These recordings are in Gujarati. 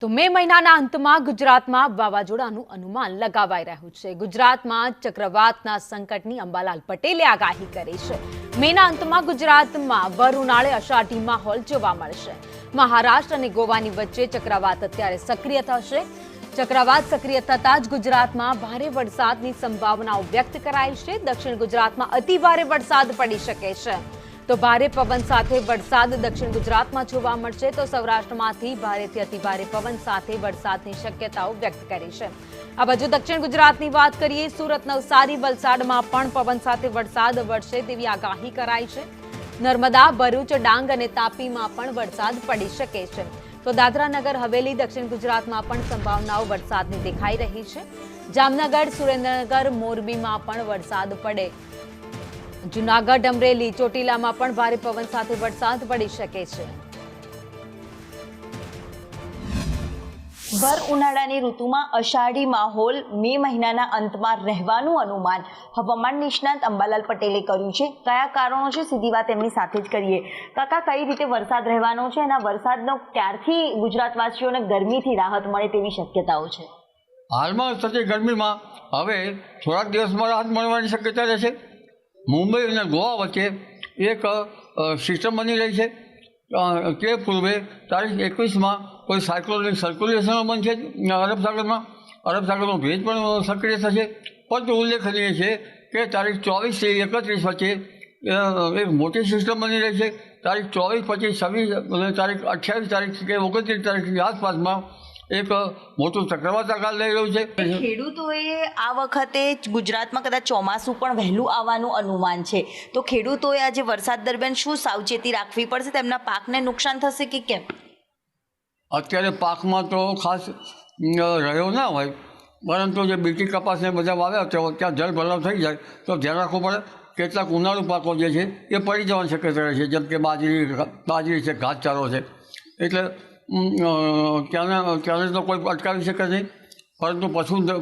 તો મે મહિનાના અંતમાં ગુજરાતમાં વાવાઝોડાનું અનુમાન લગાવાઈ રહ્યું છે। ગુજરાતમાં ચક્રવાતના સંકટની અંબાલાલ પટેલે આગાહી કરી છે। મેના અંતમાં ગુજરાતમાં ભર ઉનાળે અષાઢી માહોલ જોવા મળશે। મહારાષ્ટ્ર અને ગોવાની વચ્ચે ચક્રવાત અત્યારે સક્રિય થશે। ચક્રવાત સક્રિય થતાં જ ગુજરાતમાં ભારે વરસાદની સંભાવનાઓ વ્યક્ત કરાઈ છે। દક્ષિણ ગુજરાતમાં અતિ ભારે વરસાદ પડી શકે છે। તો ભારે પવન સાથે વરસાદ દક્ષિણ ગુજરાતમાં જોવા મળશે। તો સૌરાષ્ટ્રમાંથી ભારેથી અતિ ભારે પવન સાથે વરસાદની શક્યતાઓ વ્યક્ત કરી છે। આ બાજુ દક્ષિણ ગુજરાતની વાત કરીએ, સુરત, નવસારી, વલસાડમાં પણ પવન સાથે વરસાદ વરસે તેવી આગાહી કરાઈ છે। નર્મદા, ભરૂચ, ડાંગ અને તાપીમાં પણ વરસાદ પડી શકે છે। તો દાદરા નગર હવેલી, દક્ષિણ ગુજરાતમાં પણ સંભાવનાઓ વરસાદની દેખાઈ રહી છે। જામનગર, સુરેન્દ્રનગર, મોરબીમાં પણ વરસાદ પડે। જૂનાગઢ, અમરેલી, ચોટીલામાં પણ ભારે પવન સાથે વરસાદ પડી શકે છે। ભર ઉનાળાની ઋતુમાં અષાઢી માહોલ મે મહિનાના અંતમાં રહેવાનું અનુમાન હવામાન નિષ્ણાત અંબાલાલ પટેલે કર્યું છે। કયા કારણો છે, સીધી વાત એમની સાથે જ કરીએ। કાકા, કઈ રીતે વરસાદ રહેવાનો છે અને આ વરસાદનો ક્યારથી ગુજરાતવાસીઓને ગરમીથી રાહત મળે તેવી શક્યતાઓ છે? હાલમાં થતી ગરમીમાં હવે થોડાક દિવસમાં રાહત મળવાની શક્યતા રહેશે। મુંબઈ અને ગોવા વચ્ચે એક સિસ્ટમ બની રહી છે। તે પૂર્વે તારીખ 21માં કોઈ સાયક્લોનિક સર્ક્યુલેશનો બનશે અરબ સાગરમાં ભેજ પણ સક્રિય થશે। પરંતુ ઉલ્લેખનીય છે કે તારીખ 24 થી 31 વચ્ચે એક મોટી સિસ્ટમ બની રહી છે। તારીખ 24, 25, 26 અને તારીખ 28 તારીખ કે 29 તારીખની આસપાસમાં એક મોટું ચક્રવાત આકાર લઈ રહ્યું છે। ખેડૂતોએ આ વખતે ગુજરાતમાં કદાચ ચોમાસું પણ વહેલું આવવાનું અનુમાન છે, તો ખેડૂતોએ આજે વરસાદ દરમિયાન શું સાવચેતી રાખવી પડશે? તેમના પાકને નુકસાન થશે કે કેમ? અત્યારે પાકમાં તો ખાસ રહ્યો ના હોય, પરંતુ જે બીટી કપાસને બધા વાવ્યા ત્યાં જળ ભરાવ થઈ જાય તો ધ્યાન રાખવું પડે। કેટલાક ઉનાળુ પાકો જે છે એ પડી જવાની શક્યતા રહે છે, જેમ કે બાજરી છે, ઘાસચારો છે, એટલે ત્યાંને તો કોઈ અટકાવી શકે નહીં। પરંતુ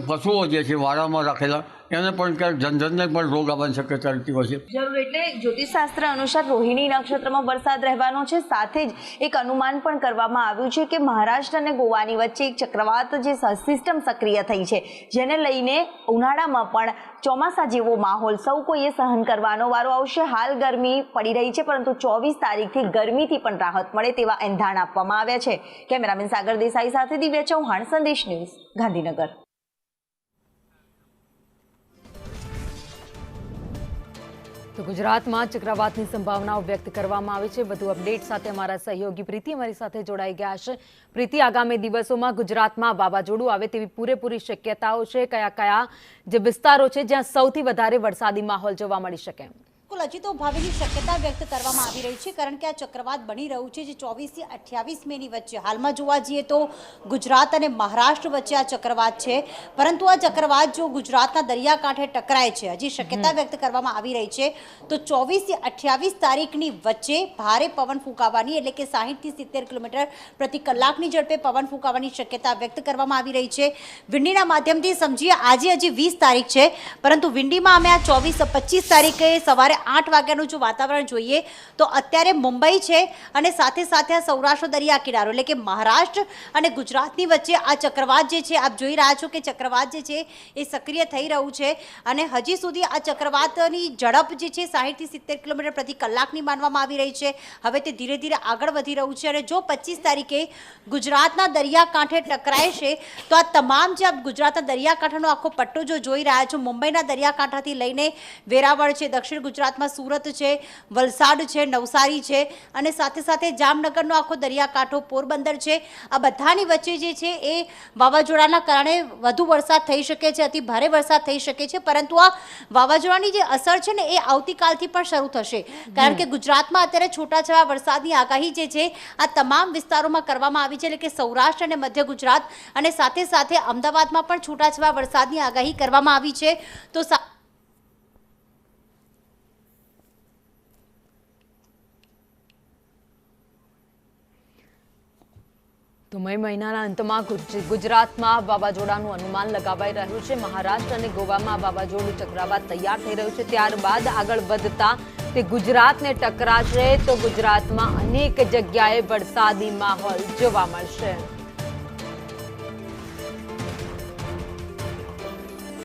પશુઓ જે છે વાડામાં રાખેલા એને પણ ક્યાંક જનધનને પણ રોગ આવવાની શક્યતા રહેતી હોય છે। જરૂર, એટલે જ્યોતિષશાસ્ત્ર અનુસાર રોહિણી નક્ષત્રમાં વરસાદ રહેવાનો છે। સાથે જ એક અનુમાન પણ કરવામાં આવ્યું છે કે મહારાષ્ટ્ર અને ગોવાની વચ્ચે એક ચક્રવાત જે સિસ્ટમ સક્રિય થઈ છે, જેને લઈને ઉનાળામાં પણ ચોમાસા જેવો માહોલ સૌ કોઈએ સહન કરવાનો વારો આવશે। હાલ ગરમી પડી રહી છે, પરંતુ 24 તારીખથી ગરમીથી પણ રાહત મળે તેવા એંધાણ આપવામાં આવ્યા છે। કેમેરામેન સાગર દેસાઈ સાથે દિવ્યા ચૌહાણ, સંદેશ ન્યૂઝ, ગાંધીનગર। તો ગુજરાતમાં ચક્રવાતની સંભાવનાઓ વ્યક્ત કરવામાં આવી છે। વધુ અપડેટ સાથે અમારા સહયોગી પ્રીતિ અમારી સાથે જોડાઈ ગયા છે। પ્રીતિ, આગામી દિવસોમાં ગુજરાતમાં વાવાઝોડું આવે તેવી પૂરેપૂરી શક્યતાઓ છે। કયા કયા જે વિસ્તારો છે જ્યાં સૌથી વધારે વરસાદી માહોલ જોવા મળી શકે? હજી તો ભાવિની શક્યતા વ્યક્ત કરવામાં આવી રહી છે, કારણ કે આ ચક્રવાત બની રહ્યું છે જે 24 થી 28 મેની વચ્ચે હાલમાં જોવા જઈએ તો ગુજરાત અને મહારાષ્ટ્ર વચ્ચે આ ચક્રવાત છે। પરંતુ આ ચક્રવાત જો ગુજરાતના દરિયાકાંઠે ટકરાય છે, હજી શક્યતા વ્યક્ત કરવામાં આવી રહી છે, તો 24 થી 28 તારીખની વચ્ચે ભારે પવન ફૂંકાવાની, એટલે કે 60 થી 70 કિલોમીટર પ્રતિ કલાકની ઝડપે પવન ફૂંકાવાની શક્યતા વ્યક્ત કરવામાં આવી રહી છે। વિંડીના માધ્યમથી સમજીએ, આજે હજી 20 તારીખ છે, પરંતુ વિંડીમાં અમે આ 24-25 તારીખે સવારે 8 વાગ્યાનું જો વાતાવરણ જોઈએ તો અત્યારે મુંબઈ છે અને સાથે સાથે આ સૌરાષ્ટ્ર દરિયા કિનારો એટલે કે મહારાષ્ટ્ર અને ગુજરાતની વચ્ચે આ ચક્રવાત જે છે, આપ જોઈ રહ્યા છો કે ચક્રવાત જે છે એ સક્રિય થઈ રહ્યું છે અને હજી સુધી આ ચક્રવાતની ઝડપ જે છે 60 થી 70 કિલોમીટર પ્રતિ કલાકની માનવામાં આવી રહી છે। હવે તે ધીરે ધીરે આગળ વધી રહ્યું છે અને જો 25 તારીખે ગુજરાતના દરિયાકાંઠે ટકરાય છે તો આ તમામ જે ગુજરાતના દરિયાકાંઠાનો આખો પટ્ટો જો જોઈ રહ્યા છો, મુંબઈના દરિયાકાંઠાથી લઈને વેરાવળ છે, દક્ષિણ ગુજરાતમાં સુરત છે, વલસાડ છે, નવસારી છે અને સાથે સાથે જામનગરનો આખો દરિયાકાંઠો, પોરબંદર છે, આ બધાની વચ્ચે જે છે એ વાવાઝોડાના કારણે વધુ વરસાદ થઈ શકે છે, અતિ ભારે વરસાદ થઈ શકે છે। પરંતુ આ વાવાઝોડાની જે અસર છે ને એ આવતીકાલથી પણ શરૂ થશે, કારણ કે ગુજરાતમાં અત્યારે છૂટાછવાયા વરસાદની આગાહી જે છે આ તમામ વિસ્તારોમાં કરવામાં આવી છે, એટલે કે સૌરાષ્ટ્ર અને મધ્ય ગુજરાત અને સાથે સાથે અમદાવાદમાં પણ છૂટાછવાયા વરસાદની આગાહી કરવામાં આવી છે। તો તો મે મહિનાના અંતમાં ગુજરાતમાં વાવાઝોડાનું અનુમાન લગાવાઈ રહ્યું છે। મહારાષ્ટ્ર અને ગોવામાં વાવાઝોડું ચક્રવાત તૈયાર થઈ રહ્યું છે, ત્યારબાદ આગળ વધતા તે ગુજરાતને ટકરાશે તો ગુજરાતમાં અનેક જગ્યાએ વરસાદી માહોલ જોવા મળશે।